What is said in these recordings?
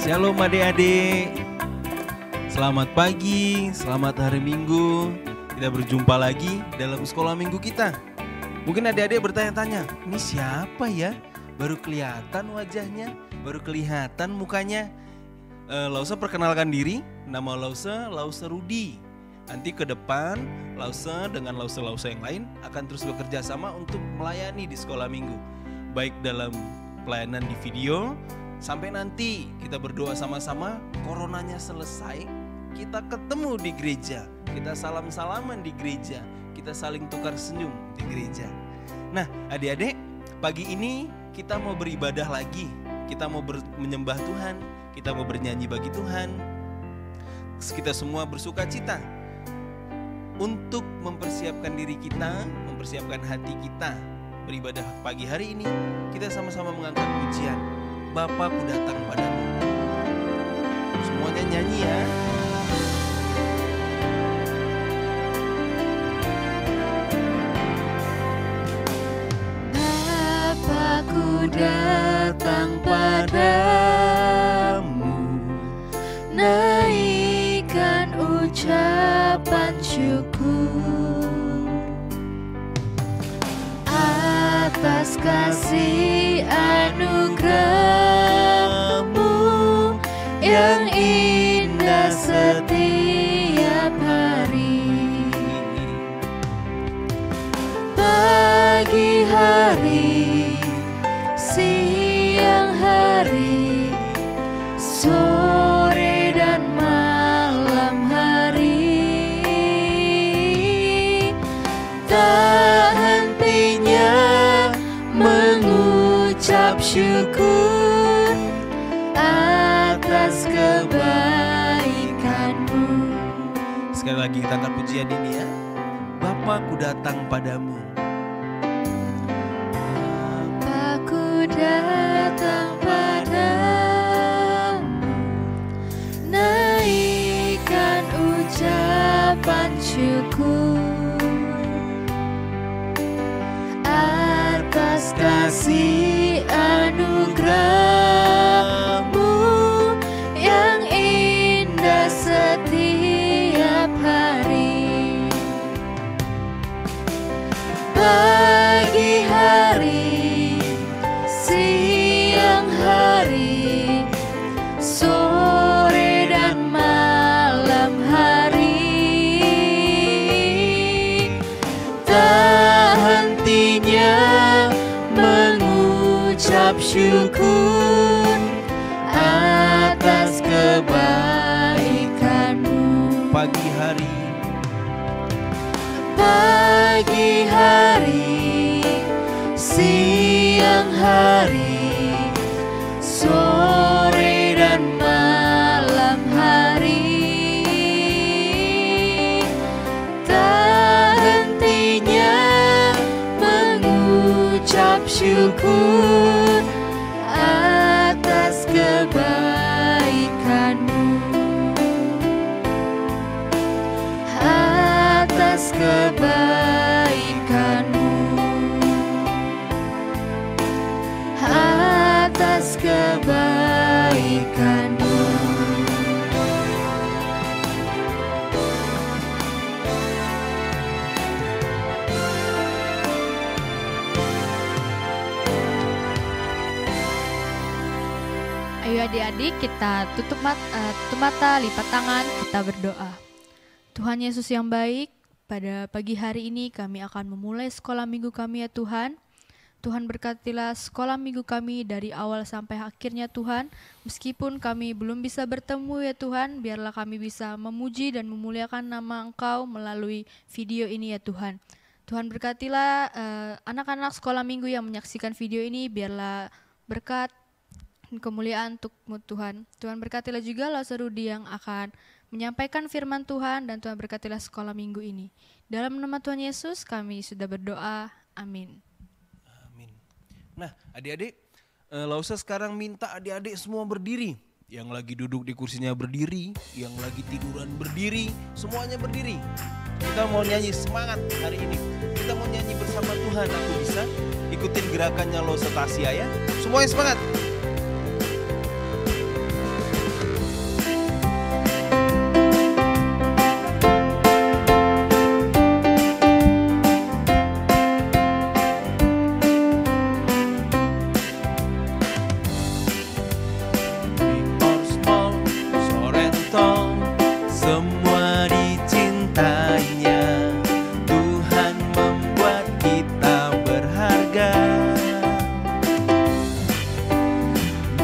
Shalom adik-adik. Selamat pagi, selamat hari Minggu. Kita berjumpa lagi dalam sekolah minggu kita. Mungkin adik-adik bertanya-tanya, ini siapa ya? Baru kelihatan wajahnya, baru kelihatan mukanya. Lause perkenalkan diri, nama Lause Rudi. Nanti ke depan Lause dengan Lause yang lain akan terus bekerja sama untuk melayani di sekolah minggu. Baik dalam pelayanan di video, sampai nanti kita berdoa sama-sama, coronanya selesai, kita ketemu di gereja, kita salam-salaman di gereja, kita saling tukar senyum di gereja. Nah adik-adik, pagi ini kita mau beribadah lagi, kita mau menyembah Tuhan, kita mau bernyanyi bagi Tuhan. Kita semua bersuka cita untuk mempersiapkan diri kita, mempersiapkan hati kita. Beribadah pagi hari ini, kita sama-sama mengangkat pujian, Bapakku datang padamu. Semuanya nyanyi ya. Bapakku datang padamu, naikkan ucapan syukur atas kasih anugerah-Mu yang indah setiap hari. Pagi hari, siang hari, sore dan malam hari, tak hentinya mengucap syukur atas kebaikan-Mu. Sekali lagi kita angkat pujian ini ya. Bapakku datang padamu. Bapakku datang padamu, naikkan ucapan syukur atas kasih anugerah-Mu yang indah setiap hari. Pagi hari, siang hari, sore dan malam hari, tak hentinya mengucap syukur atas kebaikan-Mu. Pagi hari, Pagi hari, siang hari, sore dan malam hari, tak hentinya mengucap syukur atas kebaikan-Mu, atas kebaikan-Mu, atas kebaikan-Mu. Ayo adik-adik kita tutup mata, lipat tangan, kita berdoa. Tuhan Yesus yang baik, pada pagi hari ini kami akan memulai sekolah minggu kami ya Tuhan. Tuhan berkatilah sekolah minggu kami dari awal sampai akhirnya Tuhan. Meskipun kami belum bisa bertemu ya Tuhan, biarlah kami bisa memuji dan memuliakan nama Engkau melalui video ini ya Tuhan. Tuhan berkatilah anak-anak sekolah minggu yang menyaksikan video ini, biarlah berkat dan kemuliaan untuk-Mu Tuhan. Tuhan berkatilah juga Lause Rudi yang akan menyampaikan firman Tuhan, dan Tuhan berkatilah sekolah minggu ini. Dalam nama Tuhan Yesus kami sudah berdoa. Amin. Nah adik-adik, Lause sekarang minta adik-adik semua berdiri. Yang lagi duduk di kursinya berdiri, yang lagi tiduran berdiri, semuanya berdiri. Kita mau nyanyi semangat hari ini. Kita mau nyanyi bersama Tuhan Aku Bisa. Ikutin gerakannya Lause Tasya ya. Semuanya semangat.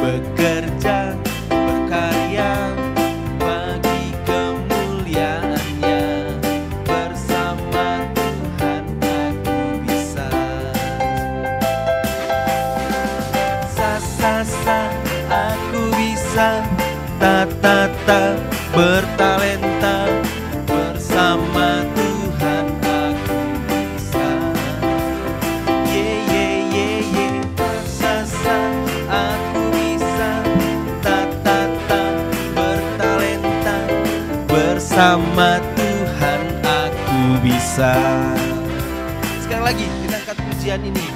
bekerja, berkarya bagi kemuliaan-Nya. Bersama Tuhan aku bisa. Sa aku bisa. Ta bertalenta. Bersama Tuhan aku bisa. Sa aku bisa. Ta bertalenta. Bersama Tuhan aku bisa. Sekali lagi kita angkat pujian ini.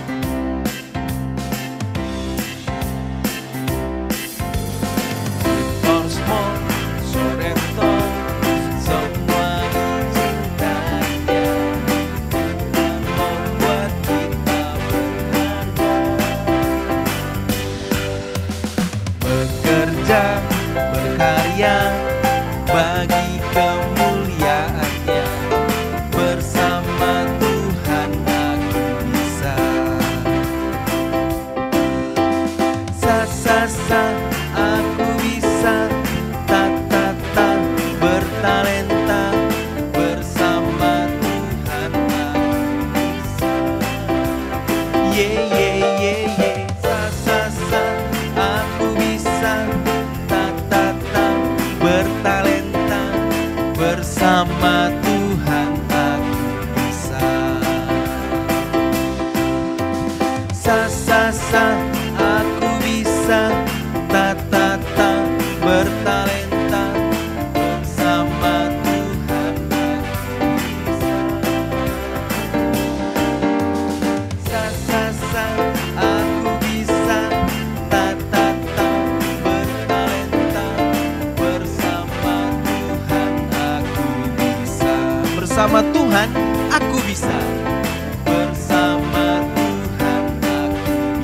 Berkarya bagi kemuliaan-Nya. Bersama Tuhan aku bisa. Sa aku bisa. Ta bertalenta. Bersama Tuhan aku bisa. Sa aku bisa. Bertalenta. Bersama Tuhan aku bisa. Sa aku bisa. Bertalenta. Bersama Tuhan aku bisa. Sa aku bisa. Bertalenta. Bersama Tuhan aku bisa. Bersama Tuhan aku bisa. Bersama Tuhan aku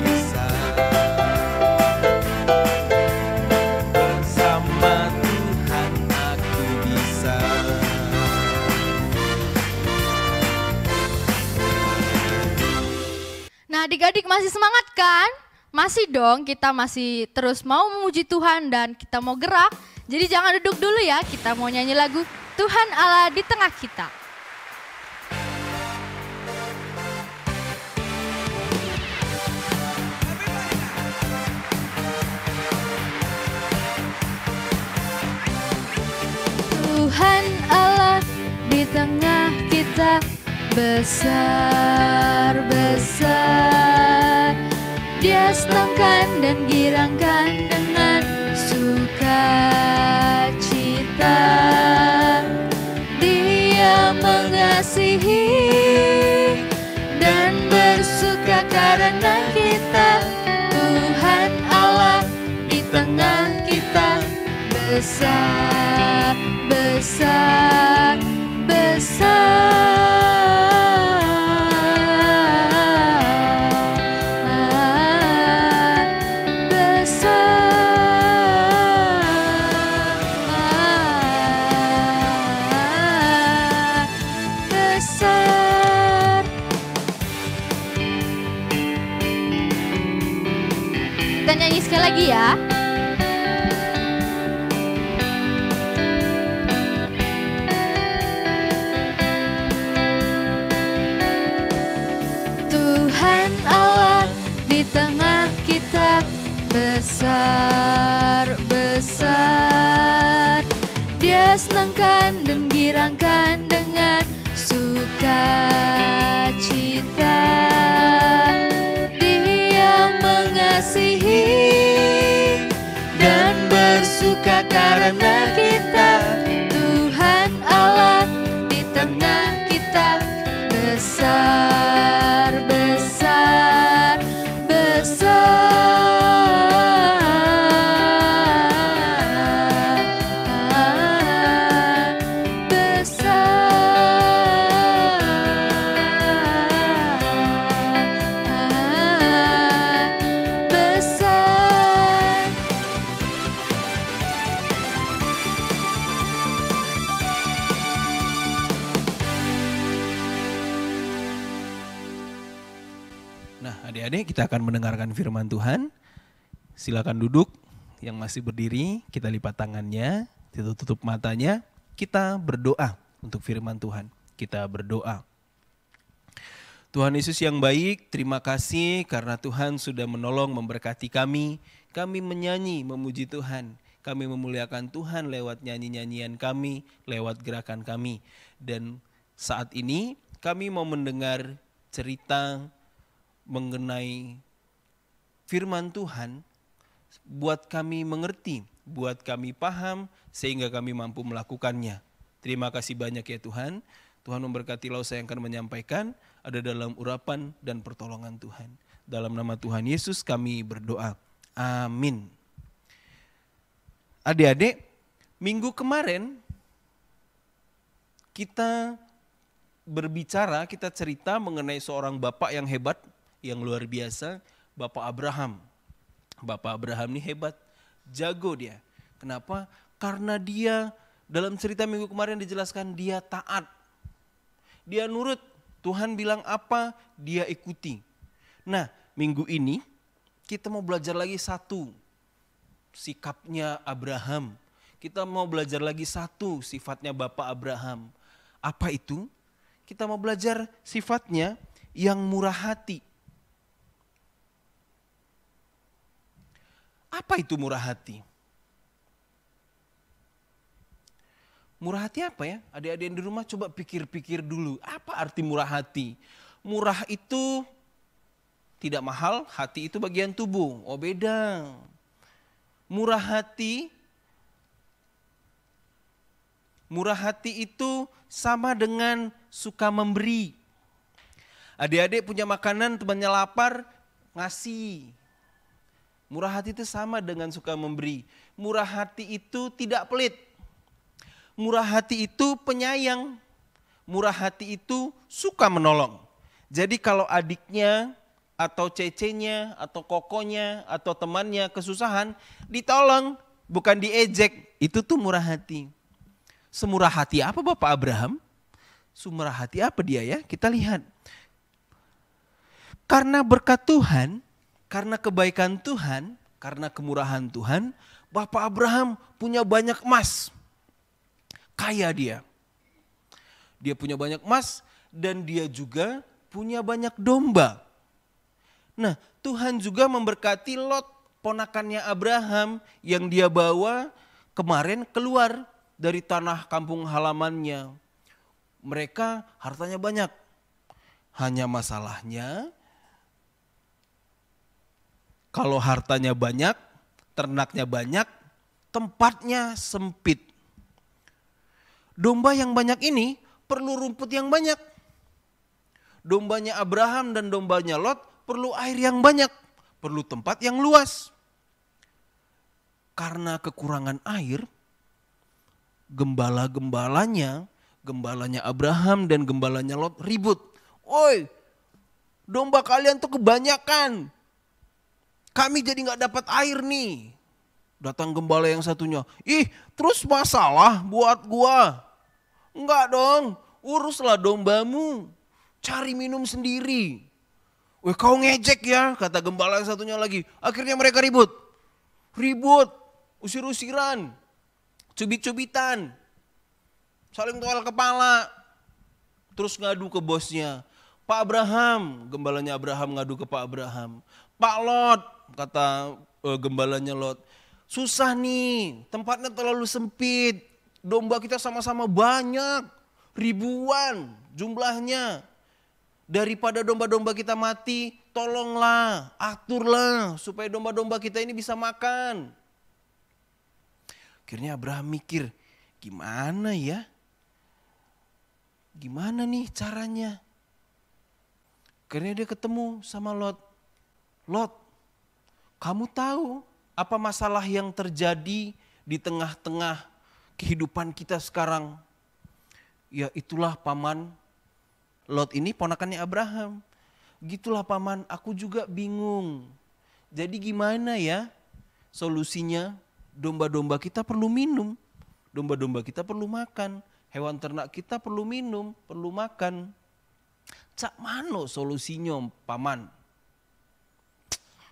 bisa. Bersama Tuhan aku bisa. Nah, adik-adik masih semangat kan? Masih dong, kita masih terus mau memuji Tuhan dan kita mau gerak. Jadi jangan duduk dulu ya, kita mau nyanyi lagu Tuhan Allah di tengah kita. Tuhan Allah di tengah kita, besar-besar. Dia senangkan dan girangkan dengan sukacita. Dia mengasihi dan bersuka karena kita. Tuhan Allah di tengah kita, besar, besar, besar. Kita nyanyi sekali lagi ya. Tuhan Allah di tengah kita, besar, besar. Dia senangkan dan girangkan dengan sukacita. Dia mengasihi dan bersuka karena kita. Tuhan Allah di tengah kita, besar, besar, besar, besar. Nah, adik-adik, kita akan mendengarkan firman Tuhan. Silakan duduk, yang masih berdiri kita lipat tangannya, kita tutup matanya, kita berdoa untuk firman Tuhan. Kita berdoa. Tuhan Yesus yang baik, terima kasih karena Tuhan sudah menolong memberkati kami. Kami menyanyi, memuji Tuhan. Kami memuliakan Tuhan lewat nyanyi-nyanyian kami, lewat gerakan kami. Dan saat ini kami mau mendengar cerita mengenai firman Tuhan, buat kami mengerti, buat kami paham, sehingga kami mampu melakukannya. Terima kasih banyak ya Tuhan. Tuhan memberkati lau saya yang akan menyampaikan, ada dalam urapan dan pertolongan Tuhan. Dalam nama Tuhan Yesus kami berdoa. Amin. Adik-adik, minggu kemarin kita berbicara, kita cerita mengenai seorang bapak yang hebat, yang luar biasa, Bapak Abraham. Bapak Abraham ini hebat, jago dia. Kenapa? Karena dia dalam cerita minggu kemarin dijelaskan dia taat. Dia nurut, Tuhan bilang apa, dia ikuti. Nah, minggu ini kita mau belajar lagi satu sikapnya Abraham. Kita mau belajar lagi satu sifatnya Bapak Abraham. Apa itu? Kita mau belajar sifatnya yang murah hati. Apa itu murah hati? Murah hati apa ya? Adik-adik yang di rumah coba pikir-pikir dulu. Apa arti murah hati? Murah itu tidak mahal, hati itu bagian tubuh. Oh beda. Murah hati itu sama dengan suka memberi. Adik-adik punya makanan, temannya lapar, ngasih. Murah hati itu sama dengan suka memberi. Murah hati itu tidak pelit. Murah hati itu penyayang. Murah hati itu suka menolong. Jadi kalau adiknya atau cecenya atau kokonya atau temannya kesusahan, ditolong, bukan diejek. Itu tuh murah hati. Semurah hati apa Bapak Abraham? Semurah hati apa dia ya? Kita lihat. Karena berkat Tuhan, karena kebaikan Tuhan, karena kemurahan Tuhan, Bapak Abraham punya banyak emas. Kaya dia. Dia punya banyak emas dan dia juga punya banyak domba. Nah, Tuhan juga memberkati Lot, ponakannya Abraham yang dia bawa kemarin keluar dari tanah kampung halamannya. Mereka hartanya banyak. Hanya masalahnya, kalau hartanya banyak, ternaknya banyak, tempatnya sempit. Domba yang banyak ini perlu rumput yang banyak. Dombanya Abraham dan dombanya Lot perlu air yang banyak, perlu tempat yang luas. Karena kekurangan air, gembalanya Abraham dan gembalanya Lot ribut. Oi, domba kalian tuh kebanyakan. Kami jadi gak dapat air nih. Datang gembala yang satunya. Ih, terus masalah buat gua. Enggak dong, uruslah dombamu. Cari minum sendiri. Weh kau ngejek ya, kata gembala yang satunya lagi. Akhirnya mereka ribut. Usir-usiran. Cubit-cubitan. Saling toel kepala. Terus ngadu ke bosnya. Pak Abraham, gembalanya Abraham ngadu ke Pak Abraham. Pak Lot, kata gembalanya Lot, susah nih, tempatnya terlalu sempit, domba kita sama-sama banyak, ribuan jumlahnya. Daripada domba-domba kita mati, tolonglah, aturlah supaya domba-domba kita ini bisa makan. Akhirnya Abraham mikir, gimana ya? Gimana nih caranya? Akhirnya dia ketemu sama Lot. Lot, kamu tahu apa masalah yang terjadi di tengah-tengah kehidupan kita sekarang? Ya itulah paman, Lot ini ponakannya Abraham. Gitulah paman, aku juga bingung. Jadi gimana ya solusinya? Domba-domba kita perlu minum, domba-domba kita perlu makan, hewan ternak kita perlu minum, perlu makan. Cak mano solusinya paman?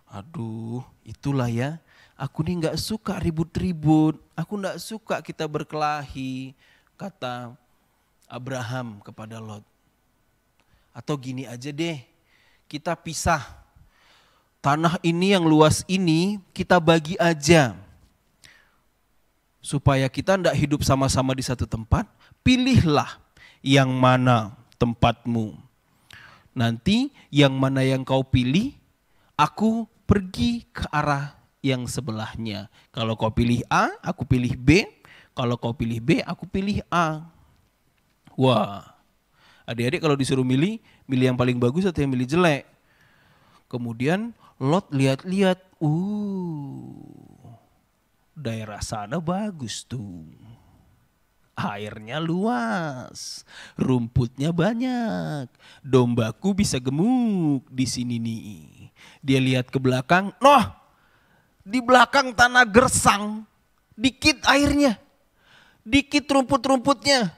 Aduh, itulah ya. Aku nih gak suka ribut-ribut. Aku gak suka kita berkelahi, kata Abraham kepada Lot. Atau gini aja deh, kita pisah. Tanah ini yang luas ini kita bagi aja. Supaya kita gak hidup sama-sama di satu tempat, pilihlah yang mana tempatmu. Nanti yang mana yang kau pilih, aku pergi ke arah yang sebelahnya. Kalau kau pilih A, aku pilih B. Kalau kau pilih B, aku pilih A. Wah, adik-adik kalau disuruh milih yang paling bagus atau yang milih jelek? Kemudian Lot lihat-lihat, daerah sana bagus tuh. Airnya luas, rumputnya banyak, dombaku bisa gemuk di sini nih. Dia lihat ke belakang, di belakang tanah gersang, dikit airnya, dikit rumput-rumputnya.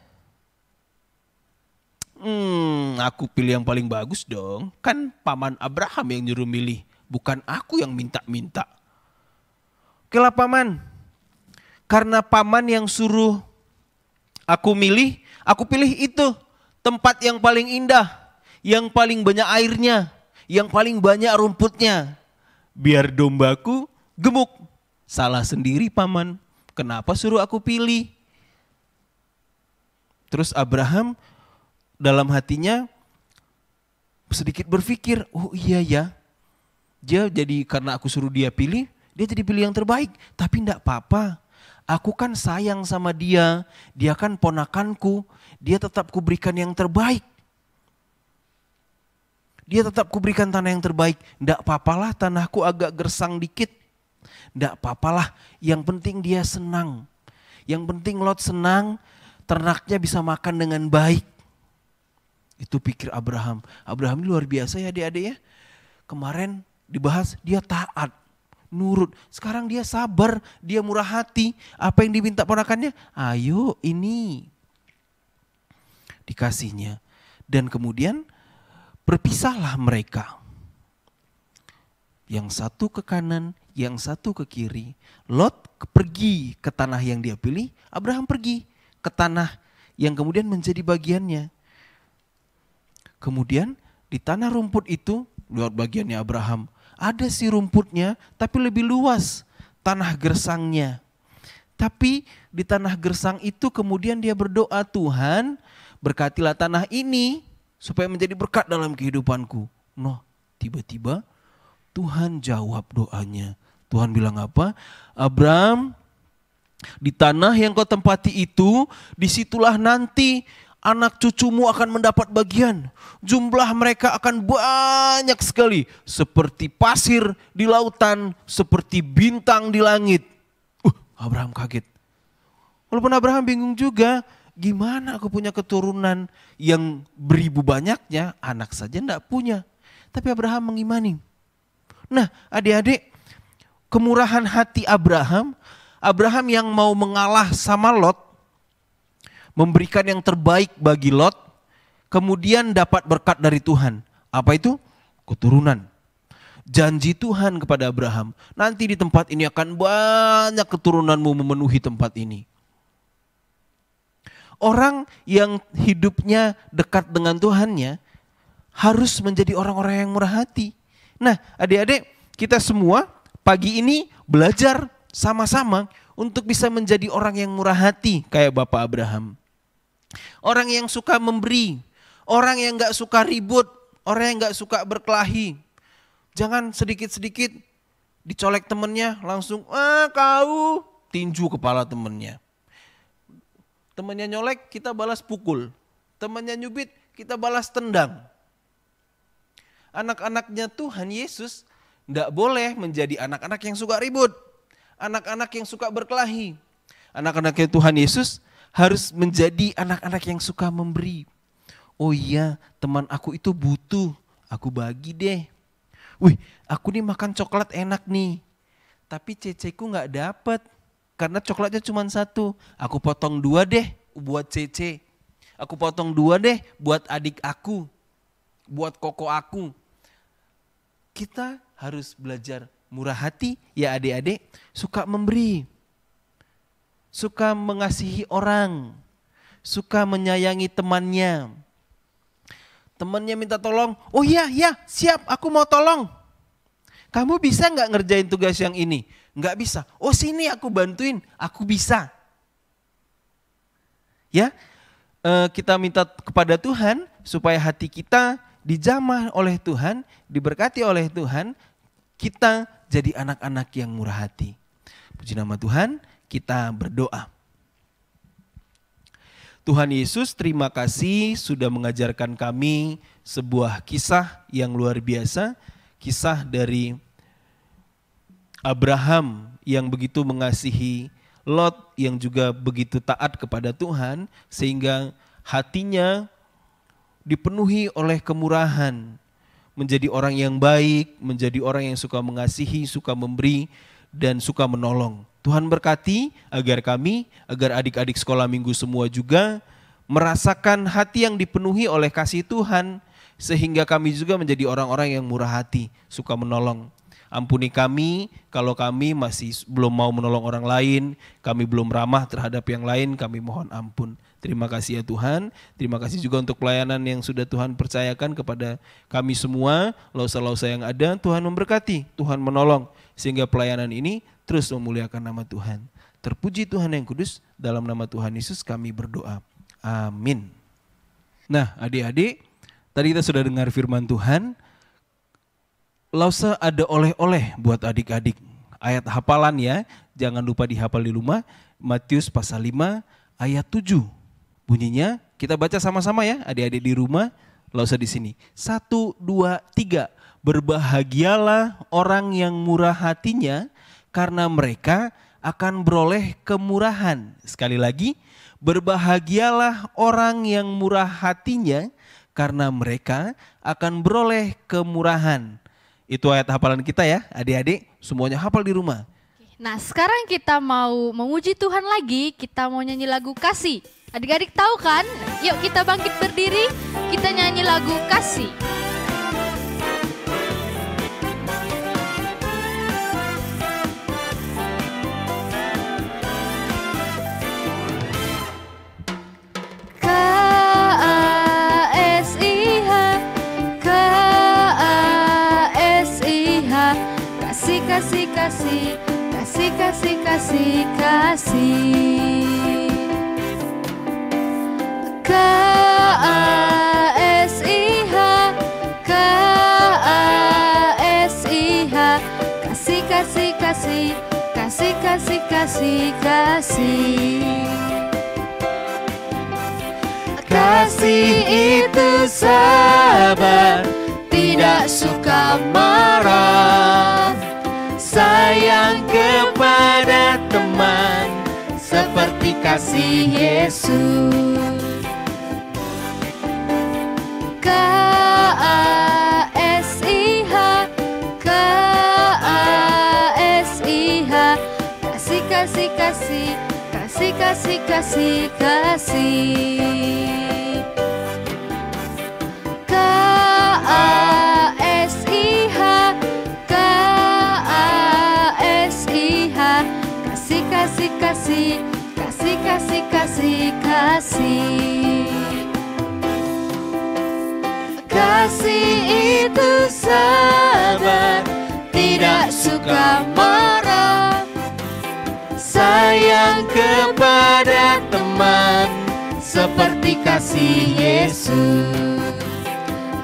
Aku pilih yang paling bagus dong, kan paman Abraham yang nyuruh milih, bukan aku yang minta-minta. Oke lah paman, karena paman yang suruh aku pilih itu, tempat yang paling indah, yang paling banyak airnya, yang paling banyak rumputnya. Biar dombaku gemuk. Salah sendiri paman, kenapa suruh aku pilih? Terus Abraham dalam hatinya sedikit berpikir, oh iya ya, dia jadi karena aku suruh dia pilih, dia jadi pilih yang terbaik. Tapi enggak apa-apa, aku kan sayang sama dia, dia kan ponakanku, dia tetap kuberikan yang terbaik. Dia tetap kuberikan tanah yang terbaik. Enggak apa-apalah tanahku agak gersang dikit. Enggak apa-apalah, yang penting dia senang. Yang penting Lot senang, ternaknya bisa makan dengan baik. Itu pikir Abraham. Abraham ini luar biasa ya adik-adik ya. Kemarin dibahas dia taat, nurut. Sekarang dia sabar, dia murah hati. Apa yang diminta ponakannya? Ayo ini. Dikasihnya. Dan kemudian berpisahlah mereka. Yang satu ke kanan, yang satu ke kiri. Lot pergi ke tanah yang dia pilih, Abraham pergi ke tanah yang kemudian menjadi bagiannya. Kemudian di tanah rumput itu, lihat bagiannya Abraham, ada sih rumputnya tapi lebih luas tanah gersangnya. Tapi di tanah gersang itu kemudian dia berdoa, Tuhan berkatilah tanah ini supaya menjadi berkat dalam kehidupanku. Tiba-tiba Tuhan jawab doanya. Tuhan bilang apa? Abraham, di tanah yang kau tempati itu, disitulah nanti anak cucumu akan mendapat bagian. Jumlah mereka akan banyak sekali. Seperti pasir di lautan, seperti bintang di langit. Abraham kaget. Walaupun Abraham bingung juga, gimana aku punya keturunan yang beribu banyaknya, anak saja enggak punya. Tapi Abraham mengimani. Nah adik-adik, kemurahan hati Abraham yang mau mengalah sama Lot, memberikan yang terbaik bagi Lot, kemudian dapat berkat dari Tuhan. Apa itu? Keturunan. Janji Tuhan kepada Abraham, nanti di tempat ini akan banyak keturunanmu memenuhi tempat ini. Orang yang hidupnya dekat dengan Tuhannya harus menjadi orang-orang yang murah hati. Nah adik-adik, kita semua pagi ini belajar sama-sama untuk bisa menjadi orang yang murah hati kayak Bapak Abraham. Orang yang suka memberi, orang yang gak suka ribut, orang yang gak suka berkelahi. Jangan sedikit-sedikit dicolek temennya langsung, kau tinju kepala temennya. Temennya nyolek kita balas pukul, temennya nyubit kita balas tendang. Anak-anaknya Tuhan Yesus gak boleh menjadi anak-anak yang suka ribut, anak-anak yang suka berkelahi. Anak-anaknya Tuhan Yesus harus menjadi anak-anak yang suka memberi. Oh iya, teman aku itu butuh, aku bagi deh. Wih, aku nih makan coklat enak nih, tapi ceceku gak dapet karena coklatnya cuma satu. Aku potong 2 deh buat cece, aku potong 2 deh buat adik aku, buat koko aku. Kita harus belajar murah hati ya adik-adik, suka memberi, suka mengasihi orang, suka menyayangi temannya. Temannya minta tolong, oh iya siap aku mau tolong. Kamu bisa nggak ngerjain tugas yang ini? Nggak bisa. Oh sini aku bantuin, aku bisa. Ya, kita minta kepada Tuhan supaya hati kita dijamah oleh Tuhan, diberkati oleh Tuhan, kita jadi anak-anak yang murah hati. Puji nama Tuhan, kita berdoa. Tuhan Yesus, terima kasih sudah mengajarkan kami sebuah kisah yang luar biasa, kisah dari Abraham yang begitu mengasihi Lot yang juga begitu taat kepada Tuhan sehingga hatinya dipenuhi oleh kemurahan, menjadi orang yang baik, menjadi orang yang suka mengasihi, suka memberi dan suka menolong. Tuhan berkati agar adik-adik sekolah minggu semua juga merasakan hati yang dipenuhi oleh kasih Tuhan sehingga kami juga menjadi orang-orang yang murah hati, suka menolong. Ampuni kami kalau kami masih belum mau menolong orang lain, kami belum ramah terhadap yang lain, kami mohon ampun. Terima kasih ya Tuhan, terima kasih juga untuk pelayanan yang sudah Tuhan percayakan kepada kami semua, lausa-lausa yang ada, Tuhan memberkati, Tuhan menolong, sehingga pelayanan ini terus memuliakan nama Tuhan. Terpuji Tuhan yang kudus, dalam nama Tuhan Yesus kami berdoa. Amin. Nah adik-adik, tadi kita sudah dengar firman Tuhan, lausa ada oleh-oleh buat adik-adik. Ayat hafalan ya, jangan lupa dihafal di rumah. Matius pasal 5 ayat 7. Bunyinya kita baca sama-sama ya adik-adik di rumah. Lausa di sini. 1, 2, 3. Berbahagialah orang yang murah hatinya karena mereka akan beroleh kemurahan. Sekali lagi, berbahagialah orang yang murah hatinya karena mereka akan beroleh kemurahan. Itu ayat hafalan kita ya adik-adik, semuanya hafal di rumah. Nah sekarang kita mau memuji Tuhan lagi, kita mau nyanyi lagu Kasih. Adik-adik tahu kan? Yuk kita bangkit berdiri, kita nyanyi lagu Kasih. Kasih, kasih, kasih, kasih, kasih, kasih. K-A-S-I-H, K-A-S-I-H. Kasih, kasih, kasih, kasih, kasih, kasih, kasih. Kasih itu sabar, tidak suka marah, sayang kepada teman seperti kasih Yesus. K-A-S-I-H, K-A-S-I-H. Kasih, kasih, kasih, kasih, kasih, kasih, kasih. K-A-S-I-H, K-A-S-I-H. Kasih, kasih, kasih, kasih, kasih, kasih, kasih. Kasih itu sabar, tidak suka marah, sayang kepada teman seperti kasih Yesus.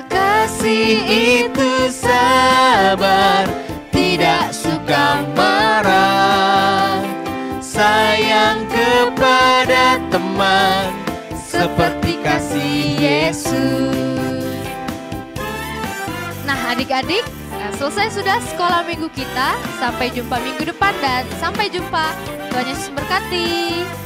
Kasih itu sabar, tidak suka marah, sayang kepada teman seperti kasih Yesus. Nah adik-adik, selesai sudah sekolah minggu kita. Sampai jumpa minggu depan dan sampai jumpa. Tuhan Yesus memberkati.